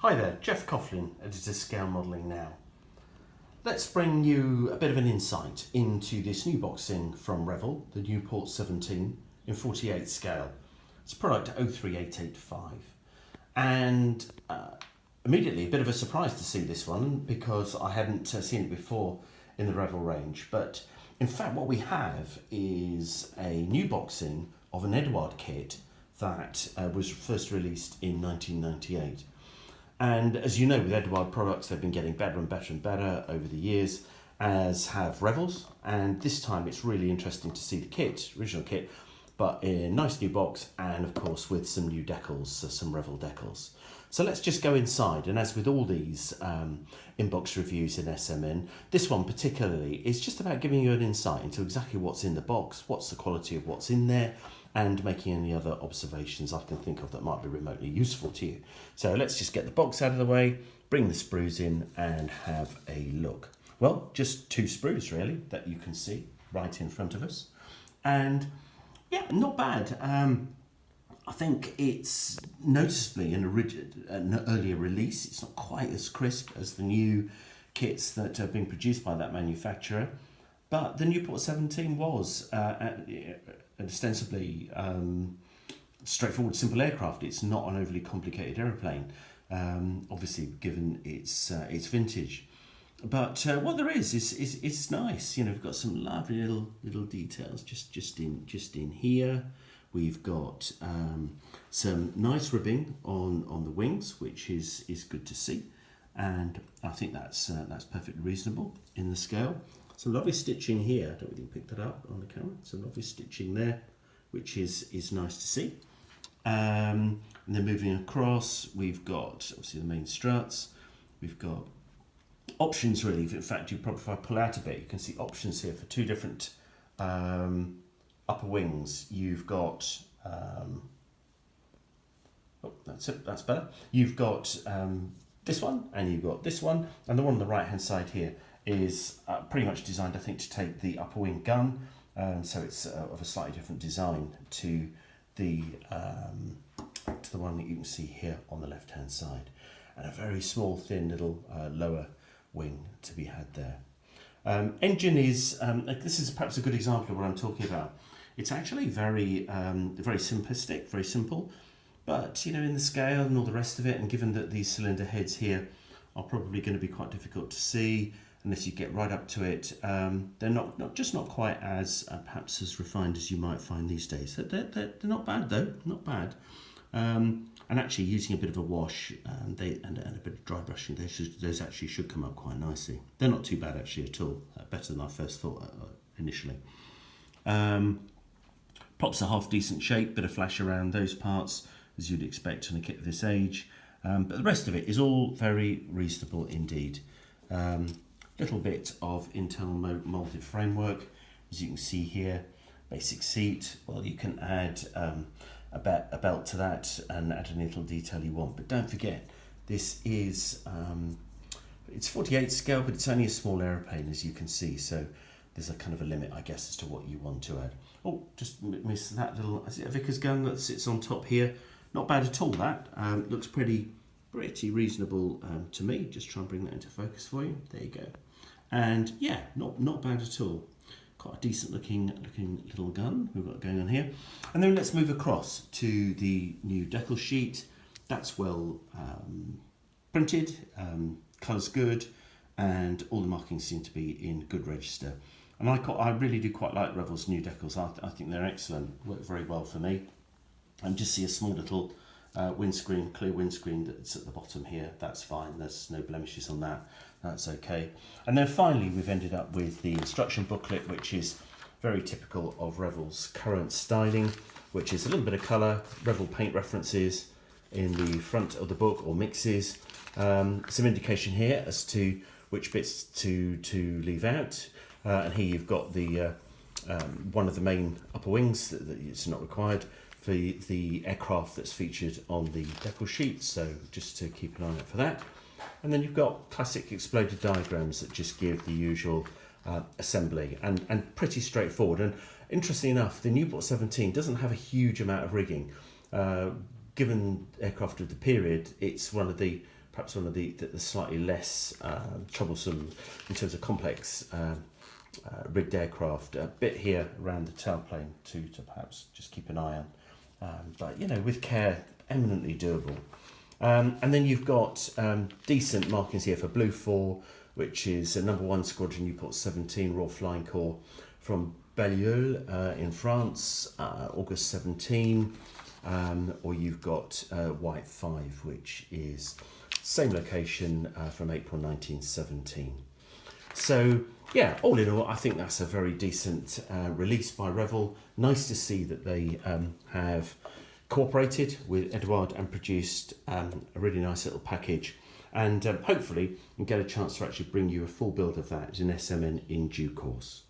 Hi there, Geoff Coughlin, editor Scale Modelling Now. Let's bring you a bit of an insight into this new boxing from Revell, the Nieuport 17 in 48 scale. It's product 03885, and immediately a bit of a surprise to see this one because I hadn't seen it before in the Revell range. But in fact what we have is a new boxing of an Eduard kit that was first released in 1998. And as you know, with Eduard products, they've been getting better and better and better over the years, as have Revell's. And this time it's really interesting to see the kit, original kit, but in a nice new box, and of course with some new decals, some Revell decals. So let's just go inside, and as with all these inbox reviews in SMN, this one particularly is just about giving you an insight into exactly what's in the box, what's the quality of what's in there, and making any other observations I can think of that might be remotely useful to you. So let's just get the box out of the way, bring the sprues in and have a look. Well, just two sprues really that you can see right in front of us. And yeah, not bad. I think it's noticeably an earlier release. It's not quite as crisp as the new kits that have been produced by that manufacturer. But the Nieuport 17 was an ostensibly straightforward, simple aircraft. It's not an overly complicated aeroplane, obviously given its vintage. But what there is nice. You know, we've got some lovely little details just in here. We've got some nice ribbing on the wings, which is good to see, and I think that's perfectly reasonable in the scale. Some lovely stitching here. I don't really pick that up on the camera. Some lovely stitching there, which is nice to see. And then moving across, we've got obviously the main struts. We've got options really. In fact, you probably, if I pull out a bit, you can see options here for two different upper wings. You've got oh, that's it. That's better. You've got this one, and you've got this one, and the one on the right hand side here is pretty much designed, I think, to take the upper wing gun, so it's of a slightly different design to the one that you can see here on the left hand side, and a very small thin little lower wing to be had there. Engine is this is perhaps a good example of what I'm talking about. It's actually very simplistic, very simple, but you know, in the scale and all the rest of it, and given that these cylinder heads here are probably going to be quite difficult to see unless you get right up to it, they're not quite as perhaps as refined as you might find these days. They're not bad though, not bad. And actually using a bit of a wash and a bit of dry brushing, those actually should come up quite nicely. They're not too bad actually at all, better than I first thought initially. Props are half decent shape, bit of flash around those parts as you'd expect on a kit of this age, but the rest of it is all very reasonable indeed. Little bit of internal moulded framework, as you can see here. Basic seat, well, you can add a belt to that and add any little detail you want, but don't forget this is it's 48 scale, but it's only a small aeroplane, as you can see, so there's a kind of a limit, I guess, as to what you want to add. Oh, just missed that little, is it a Vickers gun that sits on top here? Not bad at all, that. Looks pretty reasonable to me. Just try and bring that into focus for you. There you go. And yeah, not bad at all. Quite a decent looking little gun we've got going on here. And then let's move across to the new decal sheet. That's well printed, colour's good, and all the markings seem to be in good register. And I really do quite like Revell's new decals. I think they're excellent, work very well for me. And just see a small little windscreen, clear windscreen that's at the bottom here. That's fine, there's no blemishes on that, that's okay. And then finally we've ended up with the instruction booklet, which is very typical of Revell's current styling, which is a little bit of colour, Revell paint references in the front of the book, or mixes, some indication here as to which bits to leave out, and here you've got the one of the main upper wings that it's not required for the aircraft that's featured on the decal sheet, so just to keep an eye out for that. And then you've got classic exploded diagrams that just give the usual assembly, and pretty straightforward. And interestingly enough, the Nieuport 17 doesn't have a huge amount of rigging. Given aircraft of the period, it's one of the perhaps one of the slightly less troublesome in terms of complex rigged aircraft. A bit here around the tailplane to perhaps just keep an eye on, but you know, with care, eminently doable. And then you've got decent markings here for Blue 4, which is a number 1 Squadron Nieuport 17 Royal Flying Corps from Balliol in France, August 17. Or you've got White 5, which is same location from April 1917. So yeah, all in all, I think that's a very decent release by Revell. Nice to see that they have cooperated with Eduard and produced a really nice little package, and hopefully we'll get a chance to actually bring you a full build of that in SMN in due course.